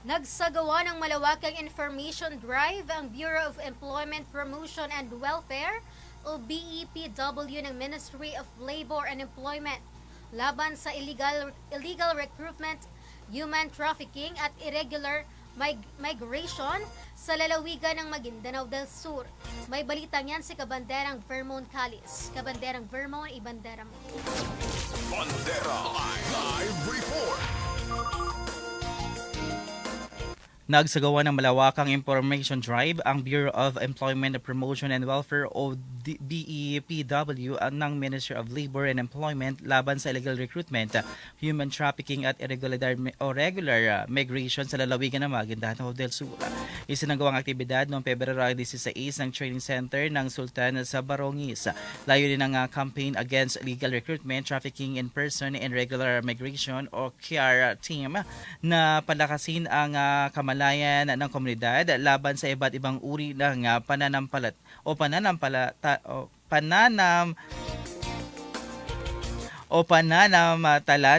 Nagsagawa ng malawakang information drive ang Bureau of Employment Promotion and Welfare o BEPW ng Ministry of Labor and Employment laban sa illegal recruitment, human trafficking at irregular migration sa lalawigan ng Maguindanao del Sur. May balitang yan si Kabanderang Vermon Callis. Kabanderang Vermon, ibandera mo. Bandera Live Report. Nagsagawa ng malawakang information drive ang Bureau of Employment Promotion and Welfare o BEPW ng Ministry of Labor and Employment laban sa illegal recruitment, human trafficking at irregular migration sa lalawigan ng Maguindanao del Sur. Isinagawang aktibidad noong Pebrero 16 ng Training Center ng Sultan sa Barongis. Layunin ng campaign against illegal recruitment, trafficking in person and irregular migration o CARE team na palakasin ang kamalayan ng komunidad laban sa iba't ibang uri ng pananamatalan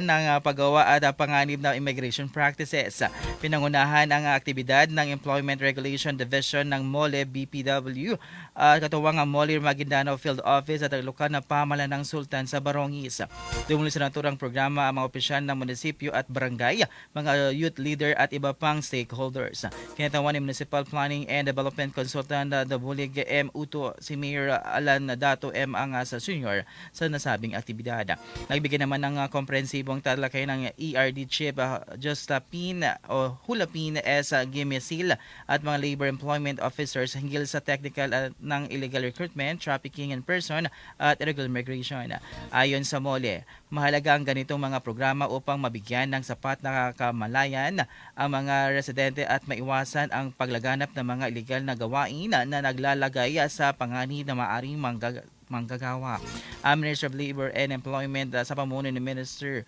ng paggawa at panganib na immigration practices. Pinangunahan ang aktibidad ng Employment Regulation Division ng MOLE BPW, katuwang ang MOLE Maguindanao Field Office at ang lokal na pamahalaan ng Sultan sa Barongis. Dumuli sa naturang programa ang mga opisyal ng munisipyo at barangay, mga youth leader at iba pang stakeholders. Kinatawan ni Municipal Planning and Development Consultant Dabulig M. Uto, si Mayor Alan Dato M. Angas Sr. sa nasabing aktibidad. Nagbigay naman ng komprehensibong talakay ng ERD Chief Justapin o Hulapin S. Gimisil at mga labor employment officers hinggil sa technical ng illegal recruitment, trafficking in person at irregular migration. Ayon sa MOLE, mahalaga ang ganitong mga programa upang mabigyan ng sapat na kamalayan ang mga residente at maiwasan ang paglaganap ng mga illegal na gawain na naglalagay sa panganib na maaring manggagawa. Ang Ministry of Labor and Employment sa pamuno ni Minister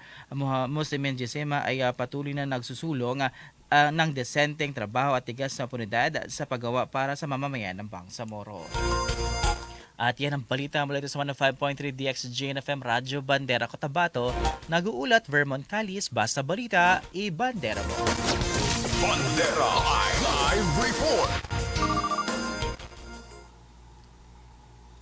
Muslimin Jisima ay patuloy na nagsusulong ng desenteng trabaho at tigas na oportunidad sa paggawa para sa mamamayan ng Bangsamoro. At yan ang balita mula ito sa 105.3 DXJ FM Radyo Bandera Cotabato. Nag-uulat Vermon Callis, basta balita, i-bandera mo. Bandera Live Report.